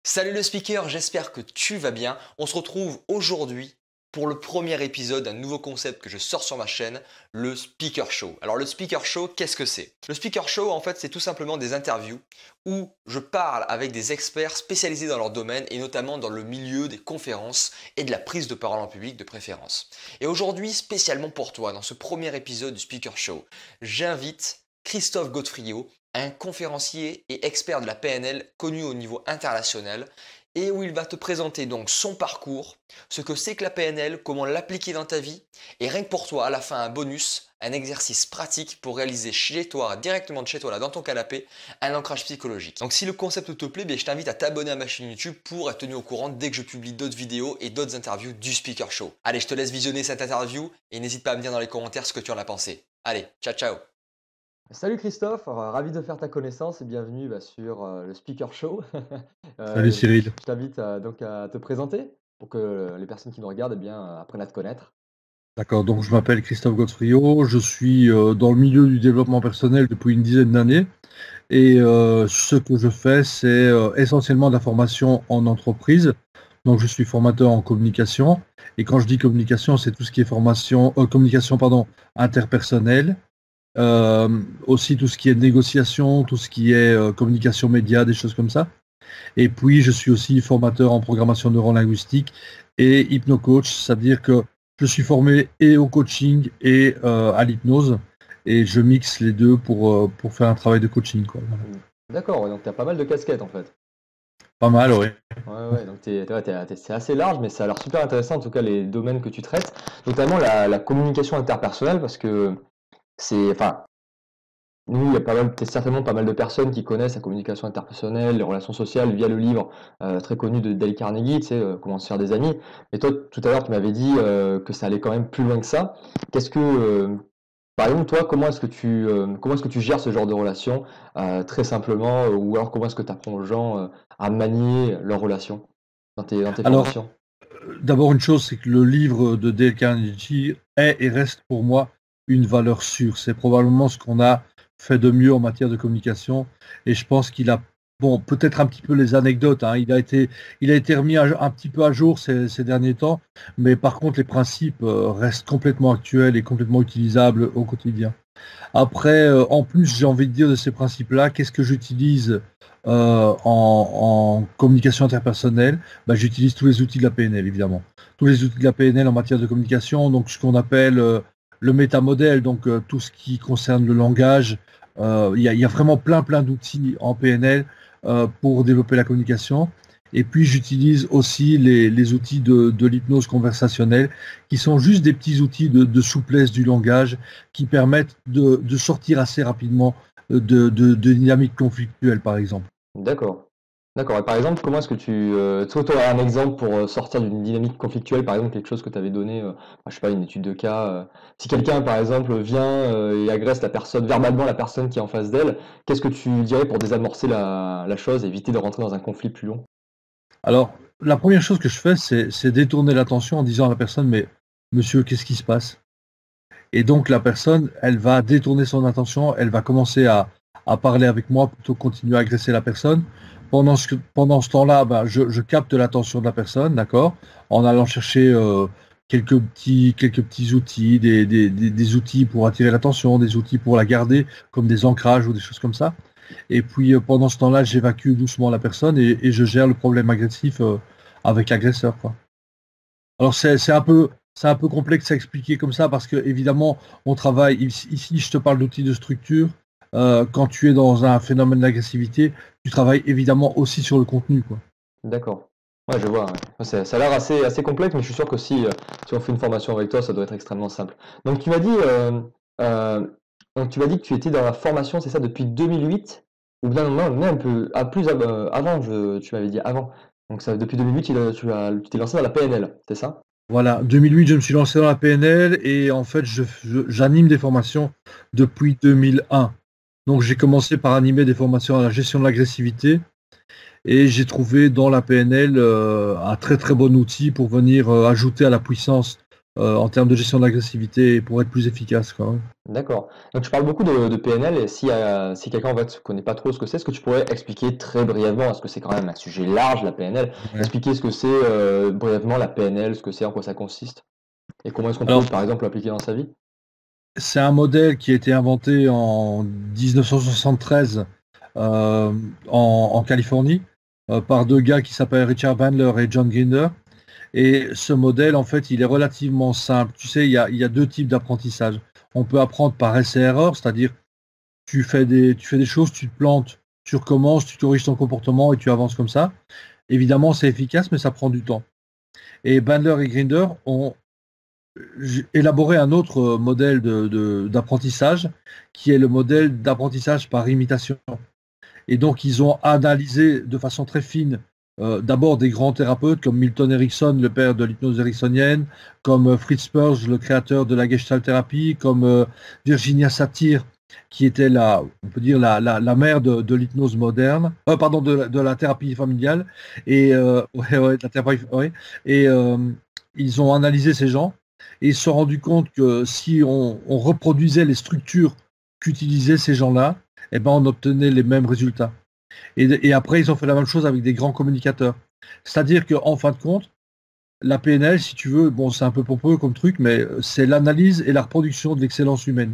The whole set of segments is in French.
Salut le speaker, j'espère que tu vas bien. On se retrouve aujourd'hui pour le premier épisode d'un nouveau concept que je sors sur ma chaîne, le Speaker Show. Alors le Speaker Show, qu'est-ce que c'est? Le Speaker Show, en fait, c'est tout simplement des interviews où je parle avec des experts spécialisés dans leur domaine et notamment dans le milieu des conférences et de la prise de parole en public de préférence. Et aujourd'hui, spécialement pour toi, dans ce premier épisode du Speaker Show, j'invite Christophe Godefriot, un conférencier et expert de la PNL connu au niveau international et où il va te présenter donc son parcours, ce que c'est que la PNL, comment l'appliquer dans ta vie et rien que pour toi, à la fin, un bonus, un exercice pratique pour réaliser chez toi, directement de chez toi, là, dans ton canapé, un ancrage psychologique. Donc si le concept te plaît, bien, je t'invite à t'abonner à ma chaîne YouTube pour être tenu au courant dès que je publie d'autres vidéos et d'autres interviews du Speaker Show. Allez, je te laisse visionner cette interview et n'hésite pas à me dire dans les commentaires ce que tu en as pensé. Allez, ciao ciao! Salut Christophe, ravi de faire ta connaissance et bienvenue sur le Speaker Show. Salut Cyril. Je t'invite donc à te présenter pour que les personnes qui nous regardent apprennent à te connaître. D'accord, donc je m'appelle Christophe Godefriot, je suis dans le milieu du développement personnel depuis une dizaine d'années et ce que je fais c'est essentiellement de la formation en entreprise. Donc je suis formateur en communication et quand je dis communication c'est tout ce qui est communication interpersonnelle, aussi tout ce qui est négociation, tout ce qui est communication média, des choses comme ça. Et puis je suis aussi formateur en programmation neurolinguistique et hypnocoach, c'est-à-dire que je suis formé et au coaching et à l'hypnose et je mixe les deux pour faire un travail de coaching, quoi. Voilà. D'accord, ouais, donc tu as pas mal de casquettes en fait. Pas mal, oui. Ouais, donc c'est assez large, mais ça a l'air super intéressant en tout cas les domaines que tu traites, notamment la communication interpersonnelle parce que enfin, nous, il y a certainement pas mal de personnes qui connaissent la communication interpersonnelle, les relations sociales via le livre très connu de Dale Carnegie, tu sais, Comment se faire des amis. Et toi, tout à l'heure, tu m'avais dit que ça allait quand même plus loin que ça. Qu'est-ce que, par exemple, toi, comment est-ce que tu gères ce genre de relation très simplement, ou alors comment est-ce que tu apprends aux gens à manier leurs relations dans tes Alors, formations? d'abord une chose, c'est que le livre de Dale Carnegie est et reste pour moi une valeur sûre. C'est probablement ce qu'on a fait de mieux en matière de communication et je pense qu'il a, bon, peut-être un petit peu les anecdotes, hein, il a été remis un petit peu à jour ces derniers temps, mais par contre les principes restent complètement actuels et complètement utilisables au quotidien. Après, en plus, j'ai envie de dire de ces principes-là, qu'est-ce que j'utilise en communication interpersonnelle? J'utilise tous les outils de la PNL, évidemment. Tous les outils de la PNL en matière de communication, donc ce qu'on appelle le métamodèle, donc tout ce qui concerne le langage. Il y a vraiment plein d'outils en PNL pour développer la communication. Et puis j'utilise aussi les outils de l'hypnose conversationnelle, qui sont juste des petits outils de souplesse du langage qui permettent de sortir assez rapidement de dynamiques conflictuelles, par exemple. D'accord. D'accord. Et par exemple, comment est-ce que toi, tu aurais un exemple pour sortir d'une dynamique conflictuelle, par exemple, quelque chose que tu avais donné, je sais pas, une étude de cas. Si quelqu'un, par exemple, vient et agresse verbalement la personne qui est en face d'elle, qu'est-ce que tu dirais pour désamorcer la chose, éviter de rentrer dans un conflit plus long? Alors, la première chose que je fais, c'est détourner l'attention en disant à la personne, mais monsieur, qu'est-ce qui se passe? Et donc la personne, elle va détourner son attention, elle va commencer à parler avec moi plutôt que continuer à agresser la personne. Pendant ce temps-là, je capte l'attention de la personne, d'accord, en allant chercher quelques petits outils, des outils pour attirer l'attention, des outils pour la garder, comme des ancrages ou des choses comme ça. Et puis pendant ce temps-là, j'évacue doucement la personne et je gère le problème agressif avec l'agresseur, quoi. Alors c'est un peu complexe à expliquer comme ça parce que évidemment on travaille ici je te parle d'outils de structure. Quand tu es dans un phénomène d'agressivité, tu travailles évidemment aussi sur le contenu, quoi. D'accord. Ouais, je vois, ouais. Ouais, ça a l'air assez complexe, mais je suis sûr que si on fait une formation avec toi, ça doit être extrêmement simple. Donc tu m'as dit, euh, donc tu m'as dit que tu étais dans la formation, c'est ça, depuis 2008? Ou bien non, même un peu avant, tu m'avais dit avant. Donc ça, depuis 2008, tu t'es lancé dans la PNL, c'est ça? Voilà, 2008 je me suis lancé dans la PNL et en fait j'anime des formations depuis 2001. Donc j'ai commencé par animer des formations à la gestion de l'agressivité et j'ai trouvé dans la PNL un très très bon outil pour venir ajouter à la puissance en termes de gestion de l'agressivité pour être plus efficace, quoi. D'accord. Donc tu parles beaucoup de PNL et si quelqu'un en fait ne connaît pas trop ce que c'est, est-ce que tu pourrais expliquer très brièvement, parce que c'est quand même un sujet large, la PNL, Ouais. expliquer ce que c'est brièvement la PNL, ce que c'est, en quoi ça consiste, et comment est-ce qu'on peut Alors, par exemple l'appliquer dans sa vie? c'est un modèle qui a été inventé en 1973 euh, en Californie par deux gars qui s'appellent Richard Bandler et John Grinder. Et ce modèle, en fait, il est relativement simple. Tu sais, il y a deux types d'apprentissage. On peut apprendre par essai-erreur, c'est-à-dire tu fais des choses, tu te plantes, tu recommences, tu corriges ton comportement et tu avances comme ça. Évidemment, c'est efficace, mais ça prend du temps. Et Bandler et Grinder ont élaboré un autre modèle d'apprentissage, qui est le modèle d'apprentissage par imitation. Et donc, ils ont analysé de façon très fine d'abord des grands thérapeutes comme Milton Erickson, le père de l'hypnose ericksonienne, comme Fritz Perls, le créateur de la Gestalt thérapie, comme Virginia Satir, qui était on peut dire la mère de l'hypnose moderne, pardon, de la thérapie familiale, et ouais, de la thérapie, ouais. Et ils ont analysé ces gens et ils se sont rendus compte que si on reproduisait les structures qu'utilisaient ces gens-là, eh ben, on obtenait les mêmes résultats. Et après, ils ont fait la même chose avec des grands communicateurs. C'est-à-dire qu'en fin de compte, la PNL, si tu veux, bon, c'est un peu pompeux comme truc, mais c'est l'analyse et la reproduction de l'excellence humaine.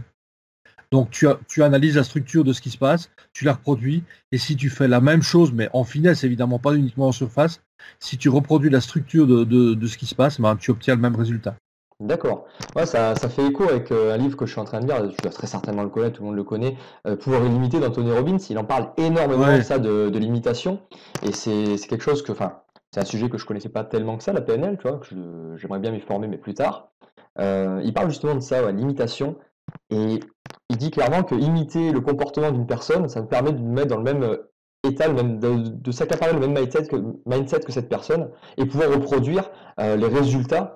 Donc, tu analyses la structure de ce qui se passe, tu la reproduis, et si tu fais la même chose, mais en finesse, évidemment, pas uniquement en surface, si tu reproduis la structure de ce qui se passe, ben, tu obtiens le même résultat. D'accord. Ouais, ça fait écho avec un livre que je suis en train de lire, tu dois très certainement le connaître, tout le monde le connaît, Pouvoir illimité d'Anthony Robbins. Il en parle énormément de Ouais, ça, de l'imitation. Et c'est quelque chose enfin, c'est un sujet que je connaissais pas tellement que ça, la PNL, tu vois, j'aimerais bien m'y former, mais plus tard. Il parle justement de ça, ouais, l'imitation. Et il dit clairement que imiter le comportement d'une personne, ça me permet de me mettre dans le même état, de s'accaparer le même mindset que cette personne et pouvoir reproduire les résultats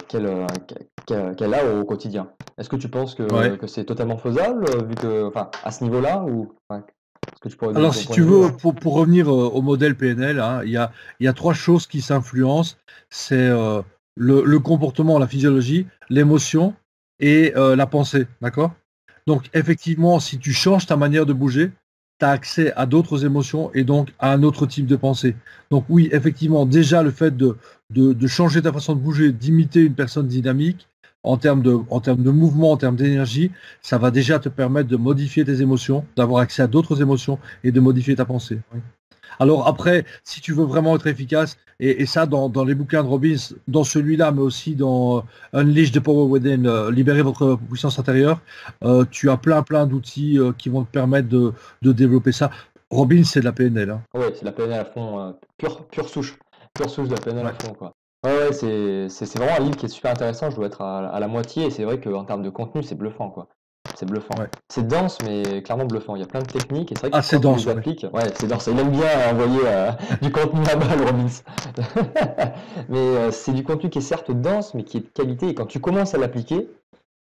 qu'elle a au quotidien. Est-ce que tu penses ouais. que c'est totalement faisable, vu que, enfin, à ce niveau-là, ou enfin, est-ce que tu pourrais donner Alors, ton si point de tu vue? veux, pour revenir au modèle PNL, hein, il y a trois choses qui s'influencent. C'est le comportement, la physiologie, l'émotion et la pensée. D'accord? Donc, effectivement, si tu changes ta manière de bouger, tu as accès à d'autres émotions et donc à un autre type de pensée. Donc, oui, effectivement, déjà, le fait de changer ta façon de bouger, d'imiter une personne dynamique, en termes de mouvement, en termes d'énergie, ça va déjà te permettre de modifier tes émotions, d'avoir accès à d'autres émotions et de modifier ta pensée. Oui. Alors après, si tu veux vraiment être efficace, et ça dans les bouquins de Robbins, dans celui-là, mais aussi dans Unleash the Power Within, libérer votre puissance intérieure, tu as plein d'outils qui vont te permettre de développer ça. Robbins, c'est de la PNL. Hein. Oui, c'est la PNL à fond, pure souche de la PNL à Ouais. fond, quoi. Ouais, ouais, c'est vraiment un livre qui est super intéressant, je dois être à la moitié, et c'est vrai qu'en termes de contenu, c'est bluffant, quoi. C'est bluffant. Ouais. C'est dense, mais clairement bluffant. Il y a plein de techniques, et c'est vrai que Ah, c'est quand tu dense, les ouais. appliques, ouais, c'est dense. Il aime bien envoyer du contenu là-bas, le Robbins. Mais c'est du contenu qui est certes dense, mais qui est de qualité, et quand tu commences à l'appliquer,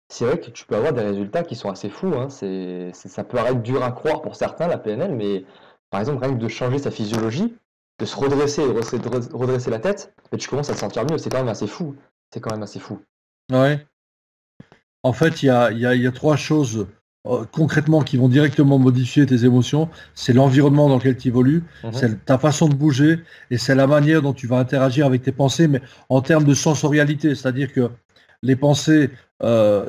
c'est vrai que tu peux avoir des résultats qui sont assez fous, hein. Ça peut paraître dur à croire pour certains, la PNL, mais par exemple, rien que de changer sa physiologie, de se redresser et de redresser la tête, et tu commences à te sentir mieux. C'est quand même assez fou. C'est quand même assez fou. Ouais. En fait, il y a trois choses concrètement qui vont directement modifier tes émotions. C'est l'environnement dans lequel tu évolues, Mhm. c'est ta façon de bouger et c'est la manière dont tu vas interagir avec tes pensées, mais en termes de sensorialité. C'est-à-dire que les pensées,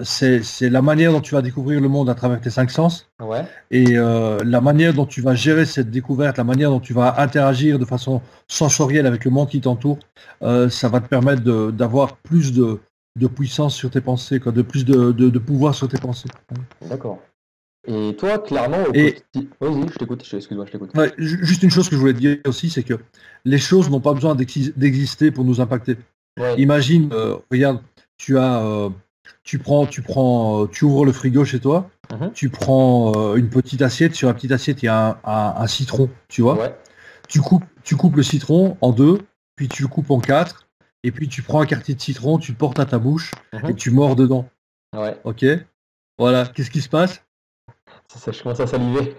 c'est la manière dont tu vas découvrir le monde à travers tes cinq sens Ouais, et la manière dont tu vas gérer cette découverte, la manière dont tu vas interagir de façon sensorielle avec le monde qui t'entoure, ça va te permettre d'avoir plus de puissance sur tes pensées, quoi, de plus de pouvoir sur tes pensées. d'accord. Et toi, clairement, au Et quotidien. Vas-y, je t'écoute, excuse-moi, je t'écoute. ouais, juste une chose que je voulais te dire aussi, c'est que les choses n'ont pas besoin d'exister pour nous impacter. Ouais. Imagine, regarde, tu ouvres le frigo chez toi, Mhm. tu prends une petite assiette, sur la petite assiette, il y a un citron, tu vois. Ouais. Tu coupes le citron en deux, puis tu le coupes en quatre, et puis tu prends un quartier de citron, tu le portes à ta bouche et Mhm. tu mords dedans. Ouais. Ok? Voilà. Qu'est-ce qui se passe? Je commence à saliver.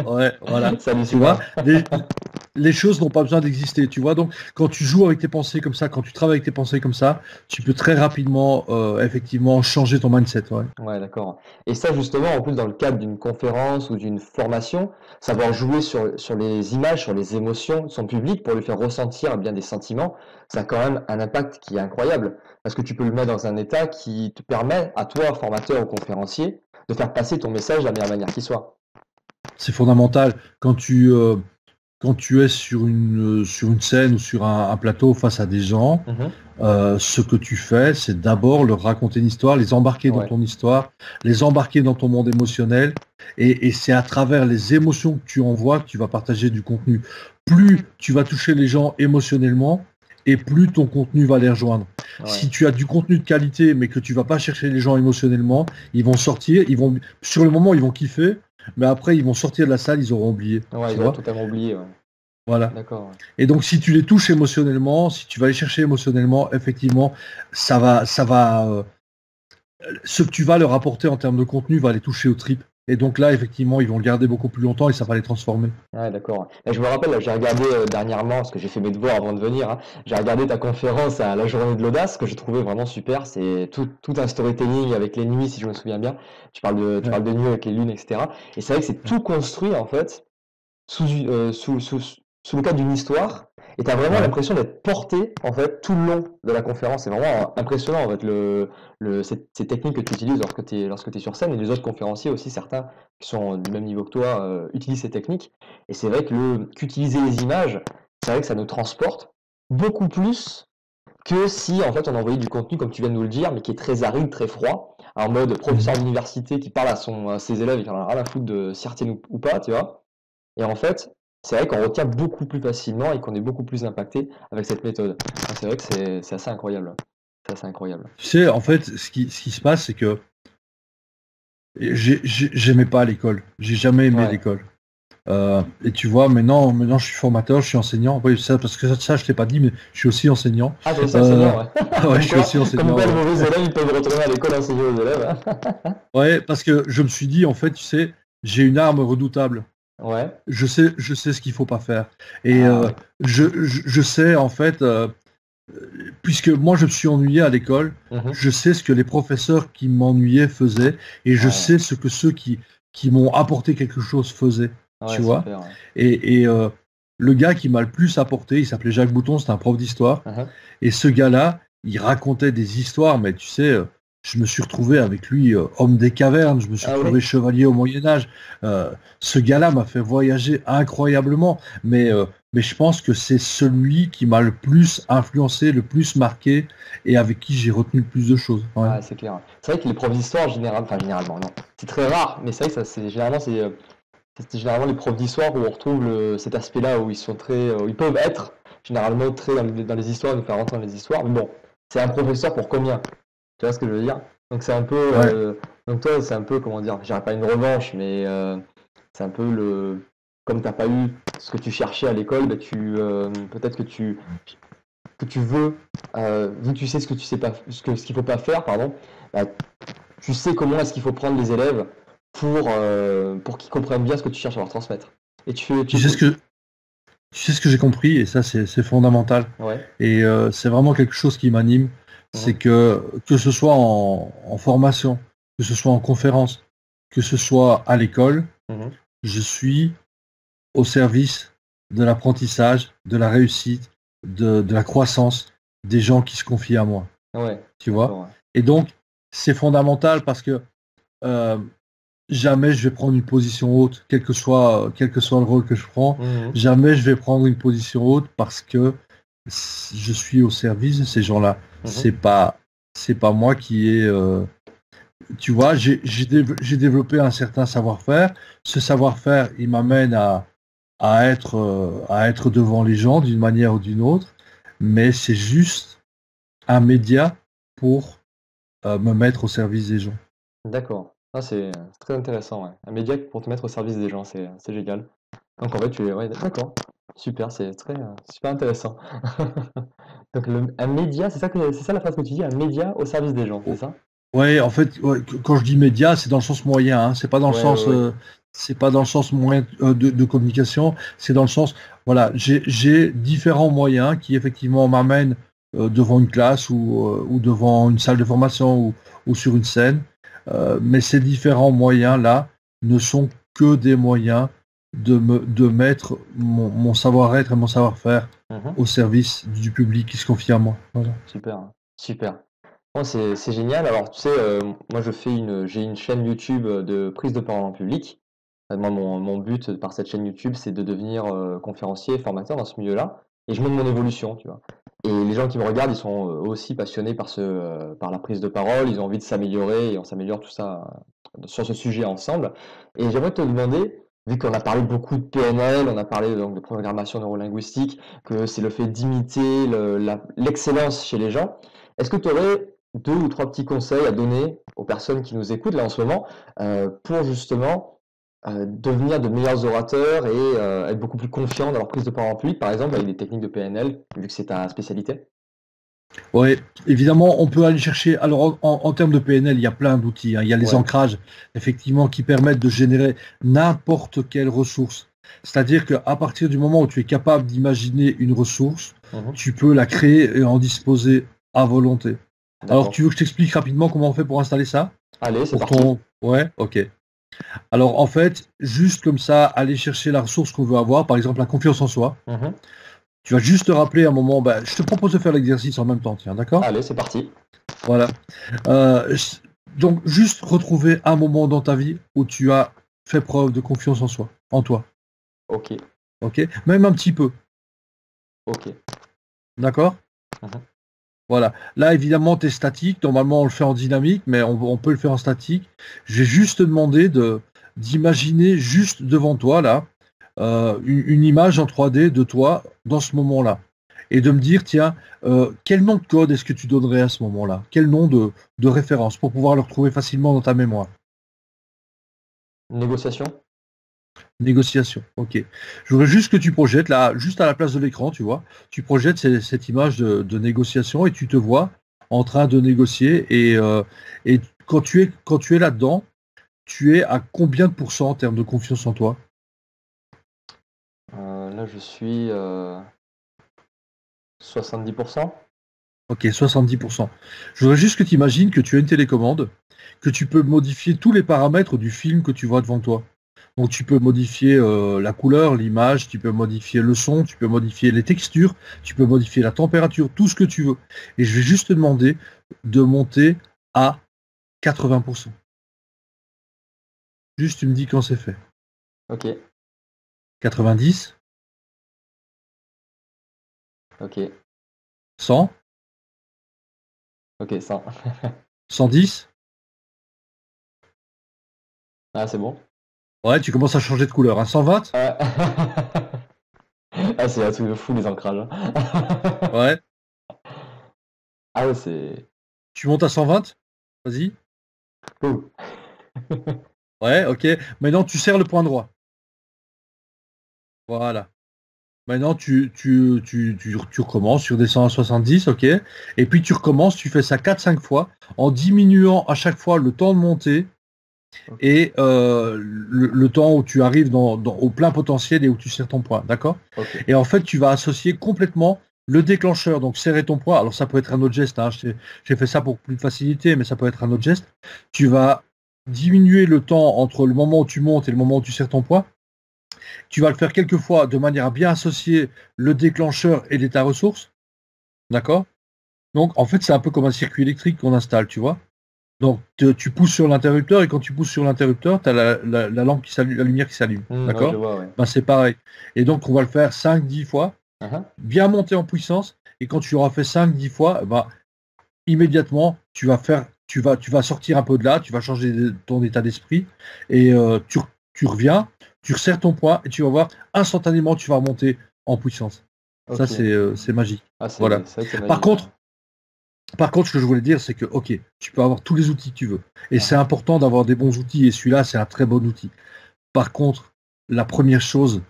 Ouais, voilà. Salut, Tu vois, super. les choses n'ont pas besoin d'exister. Tu vois, donc quand tu joues avec tes pensées comme ça, quand tu travailles avec tes pensées comme ça, tu peux très rapidement, effectivement, changer ton mindset. Ouais. Ouais, d'accord. Et ça, justement, en plus, dans le cadre d'une conférence ou d'une formation, savoir jouer sur les images, sur les émotions de son public pour lui faire ressentir bien des sentiments, ça a quand même un impact qui est incroyable. Parce que tu peux le mettre dans un état qui te permet, à toi, formateur ou conférencier, de faire passer ton message de la meilleure manière qui soit. C'est fondamental quand tu es sur une scène ou sur un plateau face à des gens. Mhm. Ce que tu fais, c'est d'abord leur raconter une histoire, les embarquer dans Ouais. ton histoire, les embarquer dans ton monde émotionnel, et c'est à travers les émotions que tu envoies que tu vas partager du contenu. Plus tu vas toucher les gens émotionnellement, et plus ton contenu va les rejoindre. Ouais. Si tu as du contenu de qualité, mais que tu vas pas chercher les gens émotionnellement, ils vont sortir, sur le moment, ils vont kiffer, mais après, ils vont sortir de la salle, ils auront oublié. Ouais, Tu ils auraient vois? totalement oublié. Ouais. Voilà. D'accord. Ouais. Et donc, si tu les touches émotionnellement, si tu vas les chercher émotionnellement, effectivement, ce que tu vas leur apporter en termes de contenu va les toucher aux tripes. Et donc là, effectivement, ils vont le garder beaucoup plus longtemps et ça va les transformer. Ouais, d'accord. Et je me rappelle, là, j'ai regardé dernièrement, parce que j'ai fait mes devoirs avant de venir, hein, j'ai regardé ta conférence à la journée de l'audace, que j'ai trouvé vraiment super. C'est tout un storytelling avec les nuits, si je me souviens bien. Tu Ouais. parles des nuits avec les lunes, etc. Et c'est vrai que c'est tout construit, en fait, sous le cadre d'une histoire. Et tu as vraiment Ouais. l'impression d'être porté, en fait, tout le long de la conférence. C'est vraiment impressionnant, en fait, ces techniques que tu utilises lorsque tu es sur scène. Et les autres conférenciers aussi, certains qui sont du même niveau que toi, utilisent ces techniques. Et c'est vrai qu'utiliser les images, c'est vrai que ça nous transporte beaucoup plus que si, en fait, on envoyait du contenu, comme tu viens de nous le dire, mais qui est très aride, très froid, en mode professeur Mhm. d'université qui parle à ses élèves et qui en a rien à foutre de s'y retiennent ou pas, tu vois. Et en fait, c'est vrai qu'on retient beaucoup plus facilement et qu'on est beaucoup plus impacté avec cette méthode. Donc c'est vrai que c'est assez incroyable. C'est assez incroyable. Tu sais, en fait, ce qui se passe, c'est que j'aimais pas l'école. J'ai jamais aimé Ouais. l'école. Et tu vois, maintenant, je suis formateur, je suis enseignant. Oui, ça, parce que ça, je t'ai pas dit, mais je suis aussi enseignant. Ah, toi aussi Euh, enseignant, ouais. ouais, je suis aussi Comme enseignant. quoi les Ouais. mauvais élèves, ils peuvent retourner à l'école enseigner aux élèves, hein. Ouais, parce que je me suis dit, en fait, tu sais, j'ai une arme redoutable. Ouais. Je sais ce qu'il faut pas faire. Et Ah ouais. je sais, en fait, puisque moi, je me suis ennuyé à l'école, Mhm. je sais ce que les professeurs qui m'ennuyaient faisaient, et je Ouais. sais ce que ceux qui m'ont apporté quelque chose faisaient. Ouais, Tu vois? super. Ouais. Et le gars qui m'a le plus apporté, il s'appelait Jacques Bouton, c'était un prof d'histoire. Mhm. Et ce gars-là, il racontait des histoires, mais tu sais, je me suis retrouvé avec lui, homme des cavernes, je me suis Ah retrouvé oui. chevalier au Moyen Âge. Ce gars-là m'a fait voyager incroyablement, mais je pense que c'est celui qui m'a le plus influencé, le plus marqué, et avec qui j'ai retenu le plus de choses. Ouais. Ouais, c'est clair. C'est vrai que les profs d'histoire, généralement, non. C'est très rare, mais c'est vrai que ça, c'est généralement les profs d'histoire où on retrouve cet aspect-là où ils sont où ils peuvent être généralement très dans les histoires, nous faire rentrer dans les histoires. Mais bon, c'est un professeur pour combien? Tu vois ce que je veux dire? Donc c'est un peu, Ouais. donc toi c'est un peu comment dire, je dirais pas une revanche, mais c'est un peu comme t'as pas eu ce que tu cherchais à l'école, bah, peut-être que tu veux, vu que tu sais ce que tu sais pas, ce qu'il faut pas faire, pardon, bah, tu sais comment est-ce qu'il faut prendre les élèves pour qu'ils comprennent bien ce que tu cherches à leur transmettre. Et Tu sais ce que, tu sais ce que j'ai compris, et ça, c'est fondamental. ouais. Et c'est vraiment quelque chose qui m'anime, c'est Mhm. que ce soit en formation, que ce soit en conférence, que ce soit à l'école, Mhm. je suis au service de l'apprentissage, de la réussite, de la croissance des gens qui se confient à moi. Ouais, Tu vois? d'accord. Et donc, c'est fondamental parce que euh, jamais je vais prendre une position haute, quel que soit le rôle que je prends. Ouais. Mhm. Jamais je vais prendre une position haute parce que je suis au service de ces gens-là. Mhm. C'est pas moi qui ai. Tu vois, j'ai développé un certain savoir-faire. Ce savoir-faire, il m'amène à être devant les gens d'une manière ou d'une autre. Mais c'est juste un média pour me mettre au service des gens. D'accord. Ah, c'est très intéressant, ouais. Un média pour te mettre au service des gens, c'est génial. Donc en fait, ouais, d'accord. Super, c'est super intéressant. Donc un média, c'est ça la phrase que tu dis, un média au service des gens, c'est Oh, ça? Ouais, en fait, ouais, quand je dis média, c'est dans le sens moyen, hein. Ouais, ouais, ouais. C'est pas dans le sens moyen de communication. C'est dans le sens, voilà, j'ai différents moyens qui effectivement m'amènent devant une classe ou devant une salle de formation ou sur une scène. Mais ces différents moyens-là ne sont que des moyens de mettre mon savoir-être et mon savoir-faire Mhm. au service du public qui se confie à moi. Voilà. Super, hein. Super. Bon, c'est génial. Alors, tu sais, moi, j'ai une chaîne YouTube de prise de parole en public. Moi, mon but par cette chaîne YouTube, c'est de devenir conférencier et formateur dans ce milieu-là. Et je montre mon évolution, tu vois. Et les gens qui me regardent, ils sont aussi passionnés par la prise de parole. Ils ont envie de s'améliorer et on s'améliore tout ça sur ce sujet ensemble. Et j'aimerais te demander, vu qu'on a parlé beaucoup de PNL, on a parlé donc de programmation neurolinguistique, que c'est le fait d'imiter l'excellence chez les gens. Est-ce que tu aurais deux ou trois petits conseils à donner aux personnes qui nous écoutent là en ce moment pour justement devenir de meilleurs orateurs et être beaucoup plus confiants dans leur prise de parole en public, par exemple, avec des techniques de PNL, vu que c'est ta spécialité? Oui, évidemment, on peut aller chercher. Alors, en termes de PNL, il y a plein d'outils, hein. Il y a les Ouais. ancrages, effectivement, qui permettent de générer n'importe quelle ressource. C'est-à-dire qu'à partir du moment où tu es capable d'imaginer une ressource, Mhm. tu peux la créer et en disposer à volonté. Alors, D'accord. tu veux que je t'explique rapidement comment on fait pour installer ça? Allez, c'est Pour parti. ton... Ouais, ok. Alors, en fait, juste comme ça, aller chercher la ressource qu'on veut avoir, par exemple la confiance en soi. Mhm. Tu vas juste te rappeler un moment, ben, je te propose de faire l'exercice en même temps, tiens, d'accord? Allez, c'est parti. Voilà. Euh, donc, juste retrouver un moment dans ta vie où tu as fait preuve de confiance en soi, en toi. Ok, Ok? Même un petit peu. ok. D'accord? Mhm. Voilà. Là, évidemment, tu es statique. Normalement, on le fait en dynamique, mais on peut le faire en statique. J'ai juste te demandé d'imaginer juste devant toi, là, une image en 3D de toi dans ce moment-là. Et de me dire, tiens, quel nom de code est-ce que tu donnerais à ce moment-là? Quel nom de référence pour pouvoir le retrouver facilement dans ta mémoire? Négociation? Négociation, ok. Je voudrais juste que tu projettes, là, juste à la place de l'écran, tu vois, tu projettes cette image de négociation et tu te vois en train de négocier et quand tu es là-dedans, tu es à combien de pourcents en termes de confiance en toi? Là, je suis 70%. Ok, 70%. Je voudrais juste que tu imagines que tu as une télécommande, que tu peux modifier tous les paramètres du film que tu vois devant toi. Donc tu peux modifier la couleur, l'image, tu peux modifier le son, tu peux modifier les textures, tu peux modifier la température, tout ce que tu veux. Et je vais juste te demander de monter à 80%. Juste tu me dis quand c'est fait. Ok, 90, ok, 100, ok, 100. 110. Ah, c'est bon? Ouais, tu commences à changer de couleur. Hein. 120. Ouais. Ah, c'est un truc de fou, les ancrages, hein. Ouais. Ah ouais, c'est Tu montes à 120. Vas-y. cool. Ouais, ok. Maintenant, tu serres le point droit. Voilà. Maintenant, tu recommences, tu redescends à 70, ok. Et puis tu recommences, tu fais ça 4-5 fois, en diminuant à chaque fois le temps de montée Ok, et le temps où tu arrives au plein potentiel et où tu serres ton point, d'accord? ok. Et en fait, tu vas associer complètement le déclencheur, donc serrer ton point. Alors ça peut être un autre geste, hein, j'ai fait ça pour plus de facilité, mais ça peut être un autre geste. Tu vas diminuer le temps entre le moment où tu montes et le moment où tu serres ton point. Tu vas le faire quelques fois de manière à bien associer le déclencheur et l'état ressource. D'accord? Donc, en fait, c'est un peu comme un circuit électrique qu'on installe, tu vois? Donc, tu pousses sur l'interrupteur et quand tu pousses sur l'interrupteur, tu as la lampe qui s'allume, la lumière qui s'allume. Ouais, je D'accord? vois, ouais. Ben, c'est pareil. Et donc, on va le faire 5-10 fois, Mhm. bien monter en puissance. Et quand tu auras fait 5-10 fois, eh ben, immédiatement, tu vas sortir un peu de là, tu vas changer ton état d'esprit et tu reviens, tu resserres ton poids et tu vas voir instantanément, tu vas remonter en puissance. Ça, Ok. c'est magique. Ah, Voilà. c'est vrai que c'est Par magique, ouais. contre, par contre, ce que je voulais dire, c'est que, ok, tu peux avoir tous les outils que tu veux. Et c'est Mhm. important d'avoir des bons outils et celui-là, c'est un très bon outil. Par contre, la première chose,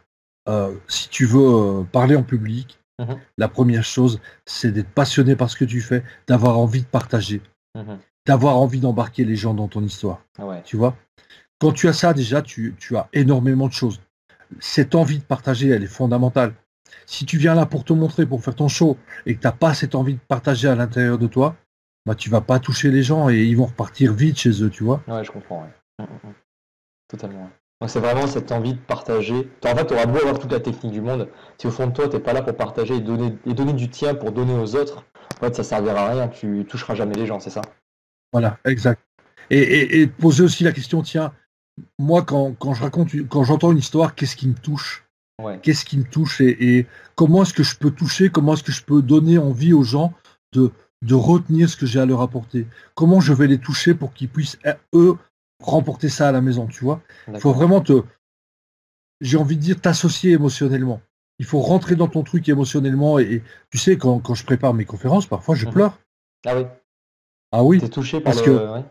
si tu veux parler en public, Mhm. la première chose, c'est d'être passionné par ce que tu fais, d'avoir envie de partager. Mhm. d'avoir envie d'embarquer les gens dans ton histoire. Ouais. Tu vois? Quand tu as ça, déjà, tu as énormément de choses. Cette envie de partager, elle est fondamentale. Si tu viens là pour te montrer, pour faire ton show, et que tu n'as pas cette envie de partager à l'intérieur de toi, bah, tu vas pas toucher les gens et ils vont repartir vite chez eux, tu vois. Ouais, je comprends, ouais. Totalement. Ouais. Donc c'est vraiment cette envie de partager. En fait, tu auras beau avoir toute la technique du monde, si au fond de toi, tu n'es pas là pour partager et donner du tien pour donner aux autres, en fait, ça servira à rien, tu toucheras jamais les gens, c'est ça? Voilà, exact. Et poser aussi la question, tiens, moi, quand j'entends une histoire, qu'est-ce qui me touche? Ouais, Qu'est-ce qui me touche et comment est-ce que je peux toucher, comment est-ce que je peux donner envie aux gens de, de retenir ce que j'ai à leur apporter? Comment je vais les toucher pour qu'ils puissent, eux, remporter ça à la maison, tu vois? Il faut d'accord. vraiment j'ai envie de dire, t'associer émotionnellement. Il faut rentrer dans ton truc émotionnellement et tu sais, quand je prépare mes conférences, parfois je Mhm. pleure. Ah oui, Ah oui, t'es touché par parce que le... Ouais.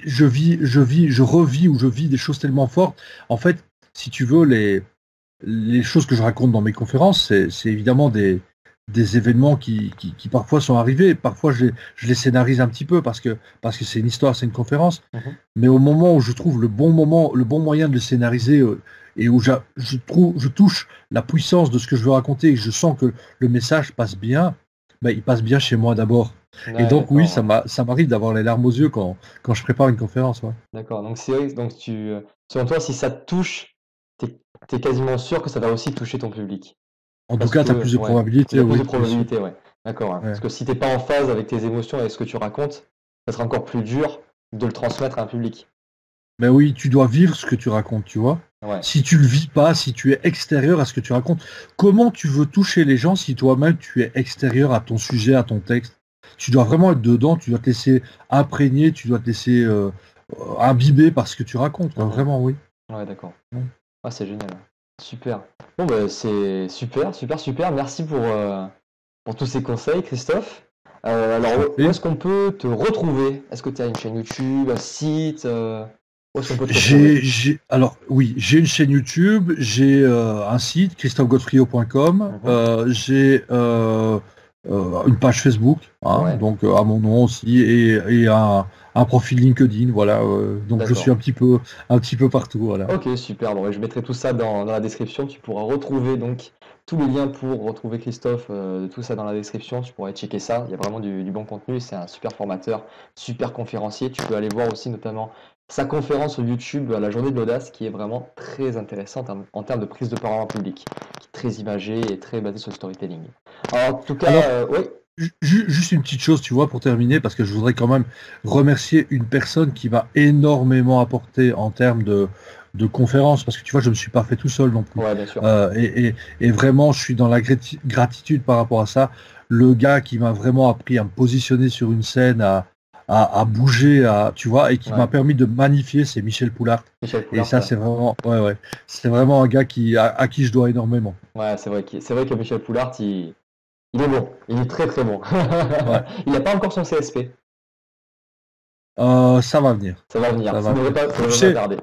je revis ou je vis des choses tellement fortes. En fait, si tu veux, les choses que je raconte dans mes conférences, c'est évidemment des événements qui parfois sont arrivés. Parfois, je les scénarise un petit peu parce que c'est une histoire, c'est une conférence. Mhm. Mais au moment où je trouve le bon moment, le bon moyen de le scénariser et où je touche la puissance de ce que je veux raconter et que je sens que le message passe bien, ben, il passe bien chez moi d'abord. Et Ouais, donc, oui, d'accord, ouais. ça m'arrive d'avoir les larmes aux yeux quand je prépare une conférence. Ouais. D'accord. Donc c'est vrai, donc selon toi, si ça te touche, t'es quasiment sûr que ça va aussi toucher ton public. En tout Parce cas, tu as que, plus de ouais, il y probabilité, a plus de oui, bien sûr. probabilité, ouais. D'accord, ouais. Parce Ouais. que si t'es pas en phase avec tes émotions et ce que tu racontes, ça sera encore plus dur de le transmettre à un public. Ben oui, tu dois vivre ce que tu racontes, tu vois. Ouais, Si tu le vis pas, si tu es extérieur à ce que tu racontes, comment tu veux toucher les gens si toi-même tu es extérieur à ton sujet, à ton texte? Tu dois vraiment être dedans, tu dois te laisser imprégner, tu dois te laisser imbiber par ce que tu racontes, quoi. mhm. Vraiment, oui. Ouais, d'accord. Mm. Ah, c'est génial. Super. Bon, bah, c'est super, super, super. Merci pour tous ces conseils, Christophe. Je Alors, t'en où prie. est-ce qu'on peut te retrouver? Est-ce que tu as une chaîne YouTube, un site? Où est-ce qu'on peut te retrouver? Alors oui, j'ai une chaîne YouTube, j'ai un site, christophegodfrio.com, Mhm. j'ai une page Facebook, hein, Ouais, donc à mon nom aussi, et un profil LinkedIn, voilà. Donc je suis d'accord. un petit peu partout, voilà. Ok, super. Bon, ouais, je mettrai tout ça dans la description. Tu pourras retrouver donc tous les liens pour retrouver Christophe, tout ça dans la description. Tu pourras checker ça. Il y a vraiment du bon contenu. C'est un super formateur, super conférencier. Tu peux aller voir aussi notamment sa conférence sur YouTube à la journée de l'audace qui est vraiment très intéressante en termes de prise de parole en public, qui est très imagée et très basée sur le storytelling. Alors, en tout cas, Alors, oui, juste une petite chose, tu vois, pour terminer, parce que je voudrais quand même remercier une personne qui m'a énormément apporté en termes de conférences, parce que tu vois, je ne me suis pas fait tout seul non plus. ouais, bien sûr. Et vraiment, je suis dans la gratitude par rapport à ça. Le gars qui m'a vraiment appris à me positionner sur une scène, à bouger, tu vois, et qui Ouais, m'a permis de magnifier, c'est Michel Poulart. Michel Et Poulart, ça, c'est vraiment, ouais, ouais, c'est vraiment un gars à qui je dois énormément. ouais, c'est vrai que Michel Poulart, il est bon, il est très très bon. Ouais. Il n'a pas encore son CSP. Ça va venir. Ça va venir, Ça va venir. ça Tu devrait pas sais, tarder.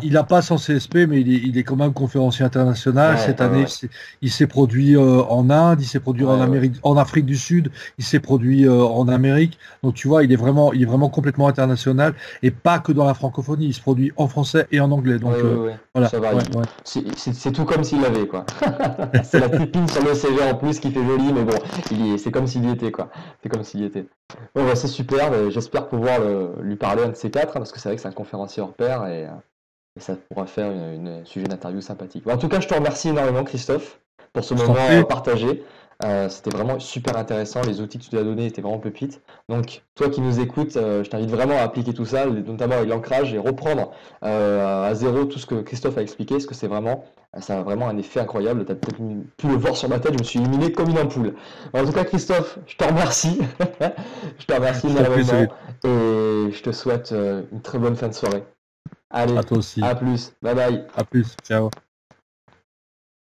il n'a pas son CSP, mais il est quand même conférencier international. Ouais, Cette ouais, année, ouais. il s'est produit en Inde, il s'est produit en Ouais, ouais. Amérique, en Afrique du Sud, il s'est produit en Amérique. Donc tu vois, il est vraiment complètement international et pas que dans la francophonie. Il se produit en français et en anglais. Ouais, Donc ouais, ouais. voilà. Ça va. Ouais, ouais. C'est tout comme s'il l'avait, quoi. C'est la petite ligne sur le CV en plus qui fait joli, mais bon, c'est comme s'il y était, quoi. C'est comme s'il y était. Bon, bah, c'est super. J'espère pouvoir lui parler un de ces quatre, hein, parce que c'est vrai que c'est un conférencier hors pair et ça pourra faire une sujet d'interview sympathique. Bon, en tout cas, je te remercie énormément, Christophe, pour ce Je t'en moment prie. partagé. C'était vraiment super intéressant. Les outils que tu nous as donnés étaient vraiment pépites. Donc, toi qui nous écoutes, je t'invite vraiment à appliquer tout ça, notamment avec l'ancrage et reprendre à zéro tout ce que Christophe a expliqué, parce que ça a vraiment un effet incroyable. Tu as peut-être pu le voir sur ma tête, je me suis illuminé comme une ampoule. En tout cas, Christophe, je te remercie. Je te remercie Je t'en prie, énormément Cyril. et je te souhaite une très bonne fin de soirée. Allez, À toi aussi. à plus. Bye bye. À plus. Ciao.